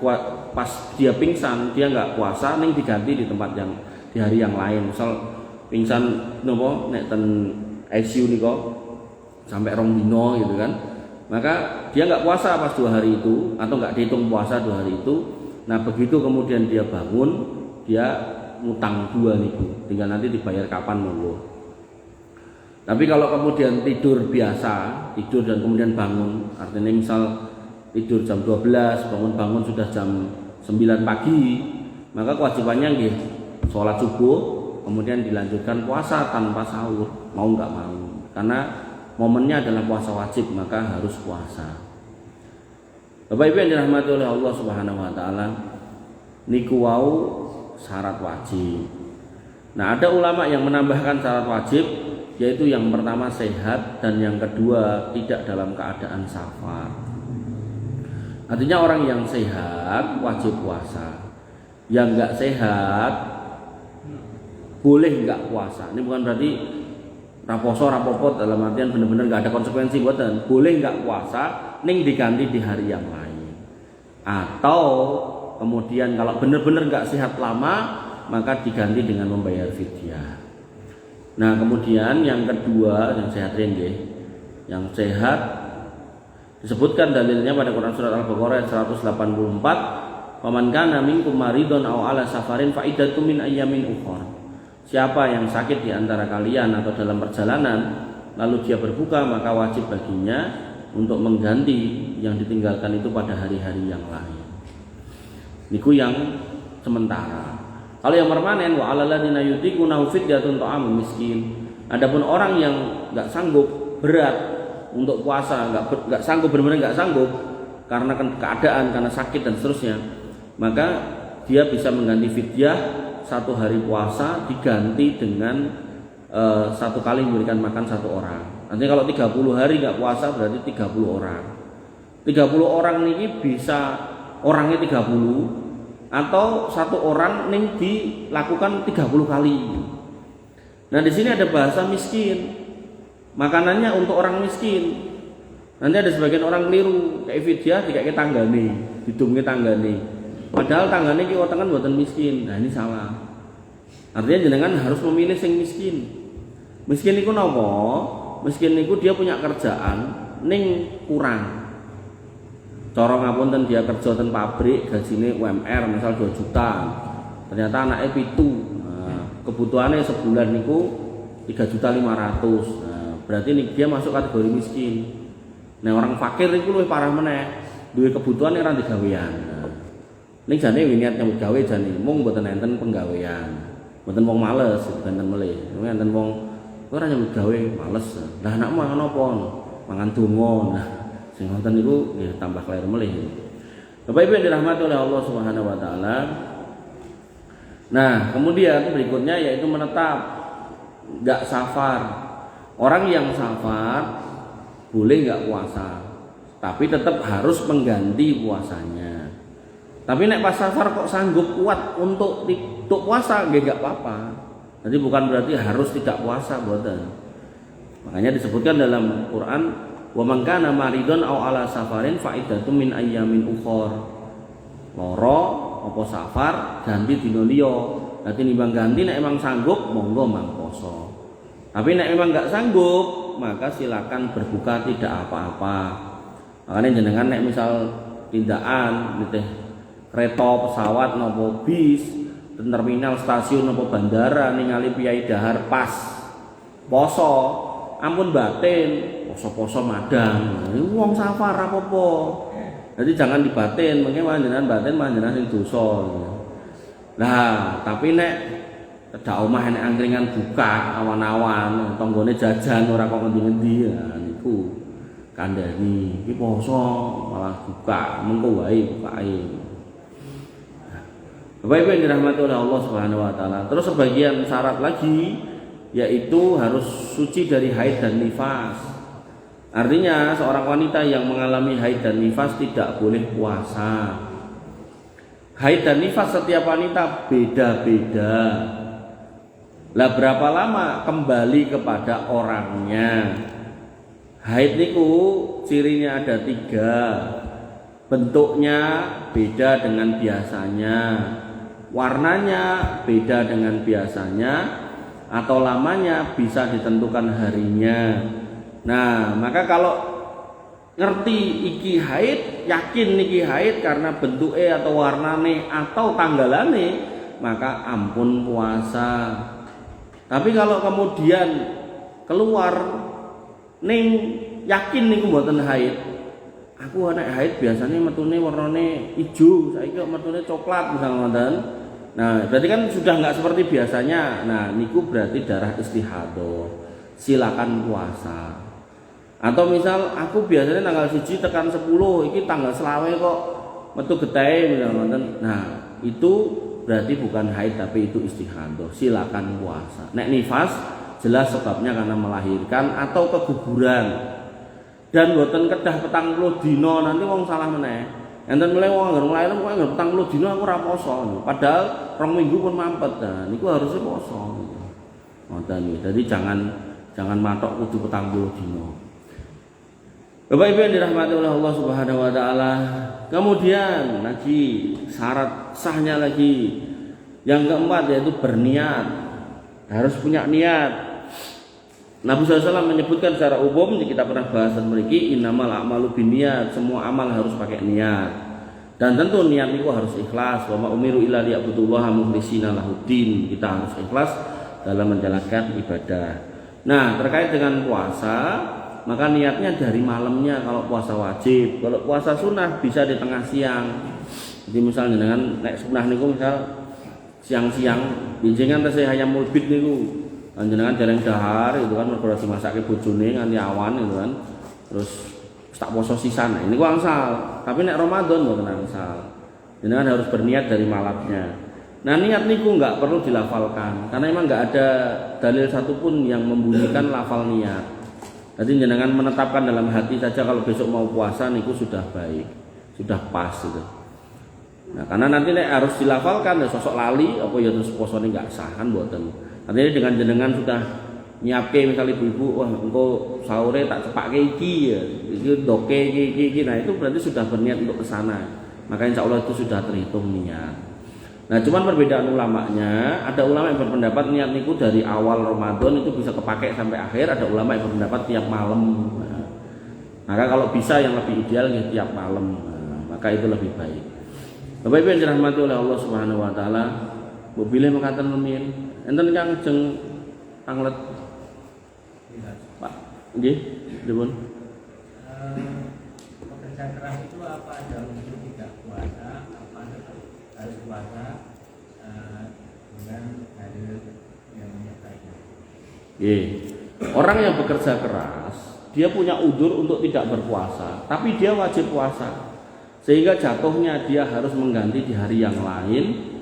pas dia pingsan dia nggak puasa, ning diganti di tempat yang di hari yang lain. Misal pingsan nopo nek ten ICU niko sampai 2 dino gitu kan, maka dia nggak puasa pas 2 hari itu atau nggak dihitung puasa 2 hari itu. Nah, begitu kemudian dia bangun, dia ngutang 2 niku, tinggal nanti dibayar kapan monggo. Tapi kalau kemudian tidur biasa, tidur dan kemudian bangun, artinya misal tidur jam 12, bangun sudah jam 9 pagi, maka kewajibannya nggih sholat subuh, kemudian dilanjutkan puasa tanpa sahur, mau nggak mau. Karena momennya adalah puasa wajib, maka harus puasa. Bapak Ibu yang dirahmati oleh Allah Subhanahu wa taala, niku wau syarat wajib. Nah, ada ulama yang menambahkan syarat wajib, yaitu yang pertama sehat dan yang kedua tidak dalam keadaan safar. Artinya orang yang sehat wajib puasa, yang enggak sehat boleh enggak puasa. Ini bukan berarti raposo rapopot dalam artian benar-benar enggak ada konsekuensi buatan. Boleh enggak puasa, ning diganti di hari yang lain. Atau kemudian kalau benar-benar enggak sehat lama, maka diganti dengan membayar fidyah. Nah, kemudian yang kedua, yang sehat nggih. Yang sehat disebutkan dalilnya pada Quran surat Al-Baqarah 184, "Faman kana minkum maridun aw ala safarin fa iddatum min ayyamin ukhra." Siapa yang sakit di antara kalian atau dalam perjalanan lalu dia berbuka, maka wajib baginya untuk mengganti yang ditinggalkan itu pada hari-hari yang lain. Niku yang sementara. Kalau yang permanen, wa 'alal ladzina yutiquna fidyatun ta'amul miskin. Adapun orang yang enggak sanggup, berat untuk puasa, enggak sanggup, benar-benar enggak sanggup karena keadaan, karena sakit dan seterusnya, maka dia bisa mengganti fidyah 1 hari puasa diganti dengan 1 kali memberikan makan 1 orang. Nanti kalau 30 hari enggak puasa berarti 30 orang. 30 orang ini bisa orangnya 30 atau 1 orang ning dilakukan 30 kali. Nah, di sini ada bahasa miskin. Makanannya untuk orang miskin. Nanti ada sebagian orang keliru, kayak fidyah dikake tanggane, hidungnya tanggane. Padahal tanggane iki wonten mboten miskin. Nah, ini salah. Artinya jenengan harus memilih sing miskin. Miskin iku napa? Miskin niku dia punya kerjaan ning kurang. Cara ngapunten dia kerja ten pabrik, gajine UMR misal 2 juta. Ternyata anaknya 7. Nah, kebutuhannya sebulan niku 3.500.000. Nah, berarti nih dia masuk kategori miskin. Nah, orang fakir itu lebih parah meneh. Duwe kebutuhan ora digawean. Nah, ning jane niat nyambut gawe jane mung mboten enten penggawean. Mboten wong males, enten melih. Enten wong ora nyambut gawe males. Lah anakmu mangan apa? Mangan donga. Nah, sing ngoten niku nggih tambah kleru melih. Bapak Ibu yang dirahmati oleh Allah Subhanahu wa taala. Nah, kemudian berikutnya yaitu menetap enggak safar. Orang yang safar boleh enggak puasa, tapi tetap harus mengganti puasanya. Tapi nek pas safar kok sanggup kuat untuk puasa nggih enggak apa-apa. Jadi bukan berarti harus tidak puasa, mboten. Makanya disebutkan dalam Quran, wa man kana maridun aw ala safarin fa iddatun min ayyamin ukhra. Loro apa safar ganti dina liya. Dadi nimbang ganti nek emang sanggup monggo mang poso. Tapi nek emang enggak sanggup, maka silakan berbuka tidak apa-apa. Makanya jenengan nek misal tindakan nitih kereta, pesawat napa bis, terminal, stasiun napa bandara ningali piyai dahar pas poso, ampun batin, poso-poso madang. Iku wong safar apa-apa. Jadi jangan dibatin, mengke panjenengan batin panjenengan sing dosa. Nah, tapi nek tedak omah nek angkringan buka awan-awan, tanggane jajan ora kok ngendi-endi, nah niku kandhani iki poso malah buka, mengko wae bukake. Bapak Ibu yang dirahmati oleh Allah Subhanahu wa taala. Terus sebagian syarat lagi yaitu harus suci dari haid dan nifas. Artinya seorang wanita yang mengalami haid dan nifas tidak boleh puasa. Haid dan nifas setiap wanita beda-beda. Lah berapa lama kembali kepada orangnya. Haid niku cirinya ada 3. Bentuknya beda dengan biasanya. Warnanya beda dengan biasanya, atau lamanya bisa ditentukan harinya. Nah, maka kalau ngerti iki haid, yakin niki haid karena bentuknya atau warnane atau tanggalane, maka ampun puasa. Tapi kalau kemudian keluar ning yakin niku mboten haid, aku anak haid biasanya metune warnane ijo, saiki kok metune coklat misalnya ngoten. Nah, berarti kan sudah enggak seperti biasanya. Nah, niku berarti darah istihadah. Silakan puasa. Atau misal aku biasanya tanggal 1 tekan 10, iki tanggal selawe kok metu getahe misalnya ngoten. Nah, itu berarti bukan haid tapi itu istihadah. Silakan puasa. Nek nifas jelas sebabnya karena melahirkan atau keguguran. Dan boten kedah 40 dina nanti wong salah meneh. Enten mulai wong anggere nglair kok anggere 40 dina aku ora poso. Padahal 2 minggu pun mampet. Nah, niku harusnya poso. Ngoten iki. Jadi jangan matok kudu 40 dina. Bapak Ibu yang dirahmati oleh Allah Subhanahu wa taala. Kemudian lagi syarat sahnya lagi yang keempat yaitu berniat. Harus punya niat. Nabi SAW menyebutkan secara umum, kita pernah bahas dan memiliki innamal a'malu binniyat, semua amal harus pakai niat. Dan tentu niat itu harus ikhlas. Wa ma umiru illa liya'budullaha mukhlishina lahuddin. Kita harus ikhlas dalam menjalankan ibadah. Nah, terkait dengan puasa, maka niatnya dari malamnya kalau puasa wajib. Kalau puasa sunnah bisa di tengah siang. Jadi misalnya dengan nek sunnah niku misal siang-siang, binjengan tesih hayam mulbit niku. Panjenengan dereng dahar itu kan mergo dimasake bojone nganti awan itu kan. Terus tak poso sisan. Ini ku angsal. Tapi nek Ramadan mboten angsal. Jenengan harus berniat dari malamnya. Nah, niat niku enggak perlu dilafalkan karena memang enggak ada dalil satupun yang membunyikan lafal niat. Jadi jenengan menetapkan dalam hati saja kalau besok mau puasa niku sudah baik. Sudah pas itu. Nah, karena nanti nek harus dilafalkan ya sosok lali apa ya terus posone enggak sah kan mboten. Artinya dengan jenengan sudah nyiapke misal ibu-ibu, wah engko sahure tak cepake iki ya, iki doke iki. Nah, itu berarti sudah berniat untuk ke sana. maka insya Allah itu sudah terhitung niat. Nah, cuman perbedaan ulamanya, ada ulama yang berpendapat niat niku dari awal Ramadan itu bisa kepake sampai akhir, ada ulama yang berpendapat tiap malam. Nah, maka kalau bisa yang lebih ideal ya tiap malam. Nah, maka itu lebih baik. Bapak Ibu yang dirahmati oleh Allah Subhanahu wa taala, mbok bilih mekaten rumiyin. Enten kang jeng tanglet. Pak, nggih, pripun? Pekerja keras itu apa ada untuk tidak puasa, apa harus puasa dengan dalil yang menyertainya? Orang yang bekerja keras, dia punya udzur untuk tidak berpuasa, tapi dia wajib puasa. Sehingga jatuhnya dia harus mengganti di hari yang lain.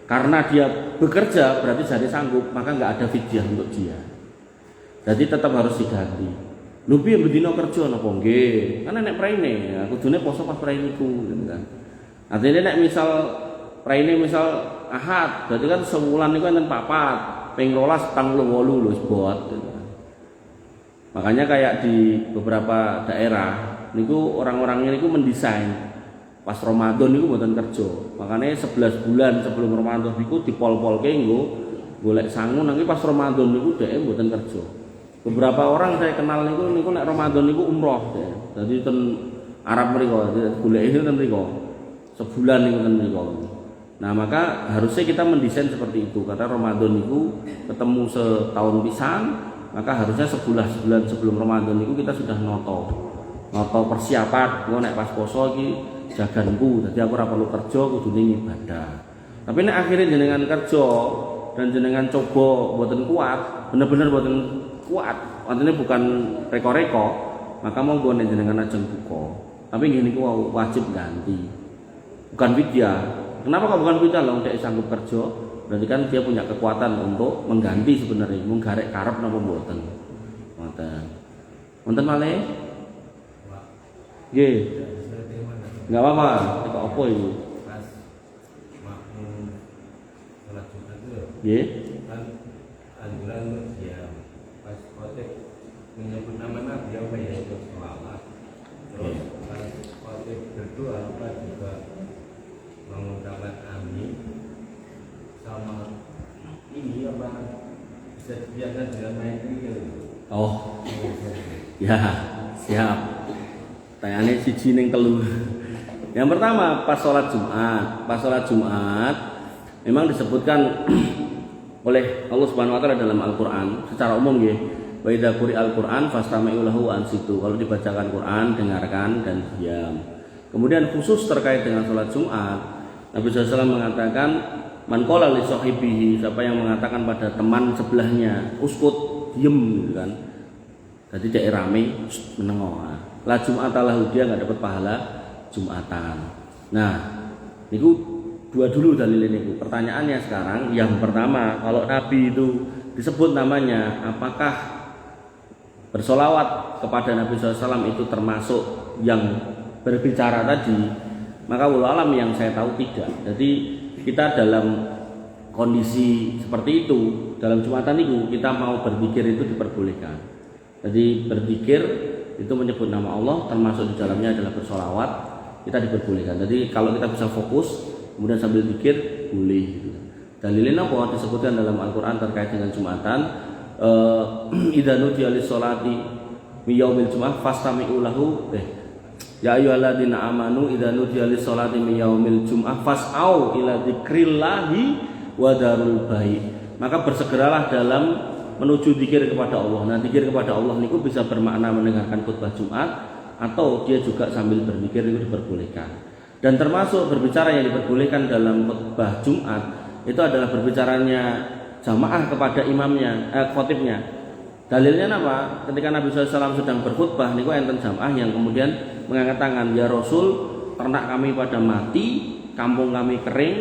Karena dia bekerja berarti jadi sanggup, maka nggak ada fidyah untuk dia. Jadi tetap harus diganti. Lho piye bendina kerja napa nggih? Kan nek praine, ya kudune poso pas praine iku gitu kan. Artinya nek misal praine misal Ahad, berarti kan sebulan niku enten 4, ping 12 tanggal 8 lho sebot gitu kan. Makanya kayak di beberapa daerah niku orang-orangnya niku mendesain pas Ramadan niku mboten kerja. Makanya 11 bulan sebelum Ramadan niku dipol-polke nggo golek sangu nanti pas Ramadan niku dhek mboten kerja. Beberapa orang saya kenal niku nek Ramadan niku umroh deh. Jadi ten Arab mriku, golek itu ten mriku. Sebulan niku ten mriku. Nah, maka harusnya kita mendesain seperti itu karena Ramadan niku ketemu setahun pisan, maka harusnya sebulan sebelum Ramadan niku kita sudah noto persiapan. Engko nek pas poso iki jaganku, jadi aku ora perlu kerja, kudune ibadah. Tapi nek akhirnya jenengan kerja dan jenengan coba mboten kuat, bener-bener mboten kuat, artinya bukan reko-reko, maka monggo nek jenengan ajeng buka. Tapi ngene iku wajib ganti. Bukan fidyah. Kenapa kok bukan fidyah? Lah nek sanggup kerja, berarti kan dia punya kekuatan untuk mengganti sebenarnya. Mung garek karep napa mboten. Ngoten. Wonten malih? Nggih. Enggak apa-apa. Kok apa itu? Pas makmum salat Jumat itu Nggih. kan anjuran ya pas khotib menyebut nama Nabi apa ya itu sholawat. Terus pas khotib berdoa apa juga mengucapkan amin sama ini apa bisa dibiarkan dengan main ini. Oh. Ya, siap. Tanyane siji ning telu. Yang pertama pas sholat Jumat memang disebutkan oleh Allah Subhanahu wa taala dalam Al-Qur'an secara umum nggih. Wa idza quri'al Qur'an fastami'u lahu wa ansitu. Kalau dibacakan Quran, dengarkan dan diam. Kemudian khusus terkait dengan sholat Jumat, Nabi SAW mengatakan man qala li sahibihi, siapa yang mengatakan pada teman sebelahnya, uskut, diem gitu kan. Jadi dia rame menengok. La Jum'atalahu, dia enggak dapat pahala Jumatan. Nah, niku dua dulu dalil niku. Pertanyaannya sekarang yang pertama, kalau Nabi itu disebut namanya, apakah bersolawat kepada Nabi SAW itu termasuk yang berbicara tadi? Maka wallahu alam yang saya tahu tidak. Jadi kita dalam kondisi seperti itu dalam Jumatan itu kita mau berzikir itu diperbolehkan. Jadi berzikir itu menyebut nama Allah, termasuk di dalamnya adalah bersolawat, kita diperbolehkan. Jadi kalau kita bisa fokus kemudian sambil zikir boleh gitu. Dalilnya apa disebutkan dalam Al-Qur'an terkait dengan Jumatan, idza nudiya lis-sholati mi yaumil jumu'ah fastami'u lahu. Ya ayyuhalladzina amanu idza nudiya lis-sholati mi yaumil jumu'ah fas'au ila dzikrillahi wa darul bai'. Maka bersegeralah dalam menuju zikir kepada Allah. Nah, zikir kepada Allah niku bisa bermakna mendengarkan khutbah Jumat atau dia juga sambil berzikir itu diperbolehkan. Dan termasuk berbicara yang diperbolehkan dalam khutbah Jumat itu adalah berbicaranya jamaah kepada imamnya, khotibnya. Dalilnya apa? Ketika Nabi SAW sedang berkhutbah niku enten jamaah yang kemudian mengangkat tangan, ya Rasul, ternak kami pada mati, kampung kami kering,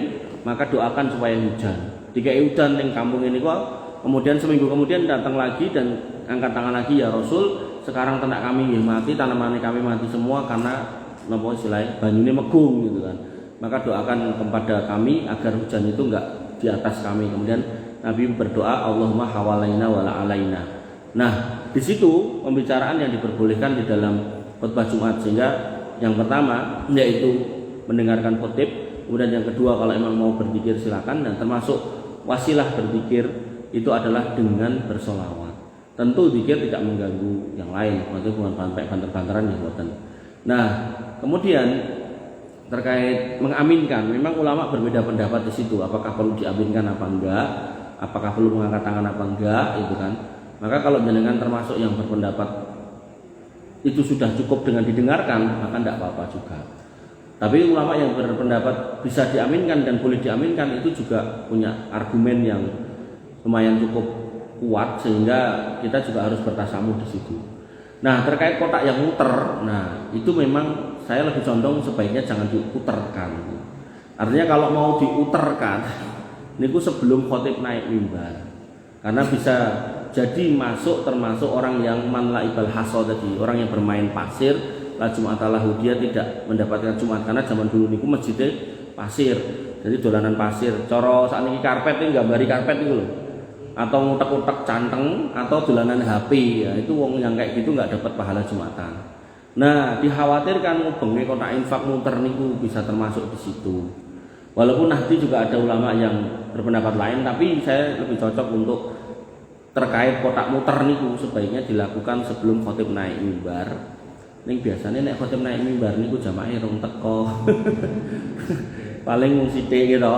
maka doakan supaya hujan. Dikai hujan ning kampung ini kok. Kemudian seminggu kemudian datang lagi dan angkat tangan lagi, ya Rasul, sekarang ternak kami mati, tanaman kami mati semua karena napa istilahnya banyune megung gitu kan. Maka doakan kepada kami agar hujan itu enggak di atas kami. Kemudian Nabi berdoa, Allahumma hawalaina wala alaina. Nah, di situ pembicaraan yang diperbolehkan di dalam khutbah Jumat, sehingga yang pertama yaitu mendengarkan khotib. Kemudian yang kedua, kalau emang mau berzikir silakan, dan termasuk wasilah berzikir itu adalah dengan bersolawat. Tentu zikir tidak mengganggu yang lain, maksudnya bukan sampai banter-banteran yang buatan. Nah, kemudian terkait mengaminkan, memang ulama berbeda pendapat di situ, apakah perlu diaminkan apa enggak, apakah perlu mengangkat tangan apa enggak, itu kan. Maka kalau jenengan termasuk yang berpendapat itu sudah cukup dengan didengarkan, maka tidak apa-apa juga. Tapi ulama yang berpendapat bisa diaminkan dan boleh diaminkan itu juga punya argumen yang lumayan cukup kuat, sehingga kita juga harus bertasamuh di situ. Nah, terkait kotak yang muter, nah itu memang saya lebih condong sebaiknya jangan diuterkan. Artinya kalau mau diuterkan, niku sebelum khotib naik mimbar, karena bisa jadi termasuk orang yang man laibal haso tadi, orang yang bermain pasir. La Jum'atalahu, dia tidak mendapatkan Jumat, karena zaman dulu niku masjidnya pasir, jadi dolanan pasir. Coro saat ini karpet ini gambari karpet itu loh, atau ngutek-utek canteng, atau dolanan HP, ya itu wong yang kayak gitu nggak dapat pahala Jumatan. Nah, dikhawatirkan ngubengi kotak infak muter niku bisa termasuk di situ. Walaupun nanti juga ada ulama yang berpendapat lain, tapi saya lebih cocok untuk terkait kotak muter niku sebaiknya dilakukan sebelum khotib naik mimbar. Ning biasanya nek khotib naik mimbar niku jamaah rong teko. Paling mung sithik gitu.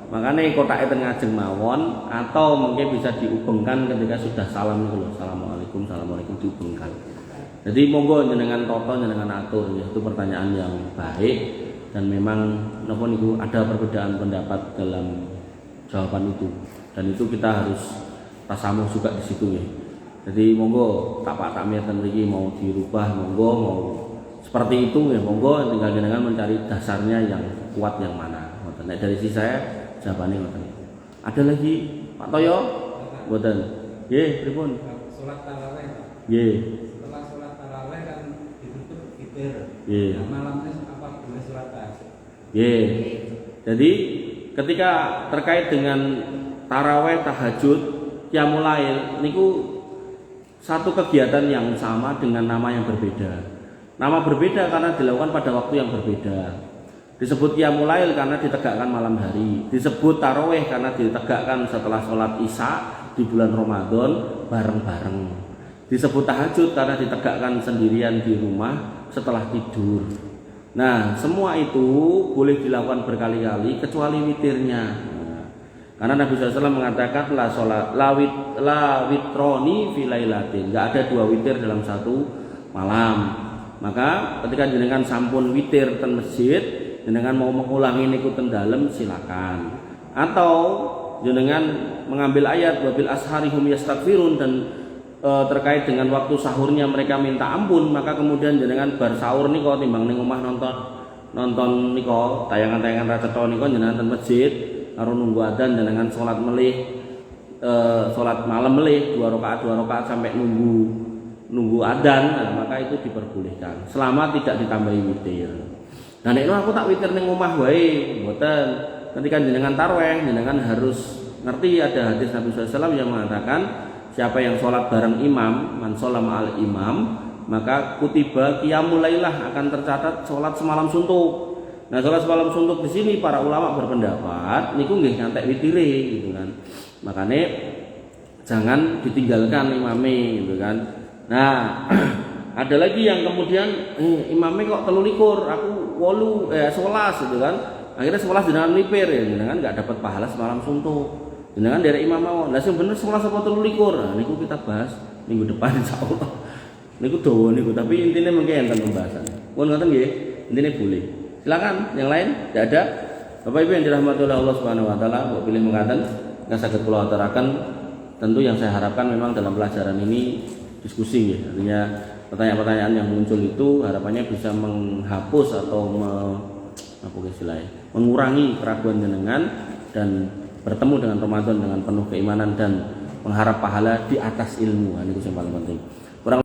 Makanya kotaknya tengah mawon, atau mungkin bisa diubengkan ketika sudah salam niku lho. Assalamualaikum, assalamualaikum diubengkan. Jadi monggo jenengan toto, jenengan atur, ya itu pertanyaan yang baik, dan memang napa niku ada perbedaan pendapat dalam jawaban itu, dan itu kita harus tasamuh juga di situ ya. Jadi monggo tak mirten mriki mau dirubah, monggo mau seperti itu ya, monggo, tinggal jenengan mencari dasarnya yang kuat yang mana. Nah, dari sisi saya jawabannya ngoten. Ada lagi Pak Toyo? Mboten. Nggih, pripun? Salat tarawih. Nggih. Setelah salat tarawih kan ditutup witir. Nggih. Nah, malamnya apa boleh salat tahajud? Nggih. Jadi ketika terkait dengan tarawih, tahajud, qiyamul lail niku satu kegiatan yang sama dengan nama yang berbeda. Nama berbeda karena dilakukan pada waktu yang berbeda. Disebut qiyamul lail karena ditegakkan malam hari. Disebut tarawih karena ditegakkan setelah sholat isya di bulan Ramadan bareng-bareng. Disebut tahajud karena ditegakkan sendirian di rumah setelah tidur. Nah, semua itu boleh dilakukan berkali-kali kecuali witirnya. Karena Nabi SAW mengatakan la witroni fi lailatin, enggak ada dua witir dalam satu malam. Maka ketika jenengan sampun witir ten masjid, jenengan mau mengulangi niku ten dalem silakan. Atau jenengan mengambil ayat wabil asharihum yastaghfirun, dan terkait dengan waktu sahurnya mereka minta ampun, maka kemudian jenengan bar sahur niku timbang ning omah nonton niku tayangan-tayangan racetha niku jenengan ten masjid karo nunggu adzan dengan sholat malam melih 2 rakaat sampai nunggu adzan, nah, maka itu diperbolehkan selama tidak ditambahi witir. Nah, nek aku tak witir ning omah wae, mboten. Ketika jenengan tarawih, jenengan harus ngerti ada hadis Nabi SAW yang mengatakan siapa yang sholat bareng imam, man sholama al imam, maka kutiba qiyamul lailah, akan tercatat sholat semalam suntuk. Nah, sholat semalam suntuk di sini para ulama berpendapat niku nggih ngantek witire gitu kan. Makanya jangan ditinggalkan imame gitu kan. Nah, ada lagi yang kemudian imame kok 23, aku 11 gitu kan. Akhirnya 11 jenengan lipir ya, jenengan enggak dapat pahala semalam suntuk. Jenengan dari imam mawon. Lah sing bener 11 apa 23? Nah, niku kita bahas minggu depan insyaallah. Niku dawa niku, tapi intinya mungkin enten pembahasan. Pun ngoten nggih, intine boleh. Silakan, yang lain tidak ada. Bapak Ibu yang dirahmati oleh Allah Subhanahu wa taala, mbok pilih mengatakan nggak saged kula aturaken. Tentu yang saya harapkan memang dalam pelajaran ini diskusi ya. Artinya pertanyaan-pertanyaan yang muncul itu harapannya bisa menghapus atau mengurangi keraguan jenengan dan bertemu dengan Ramadan dengan penuh keimanan dan mengharap pahala di atas ilmu. Ini yang paling penting.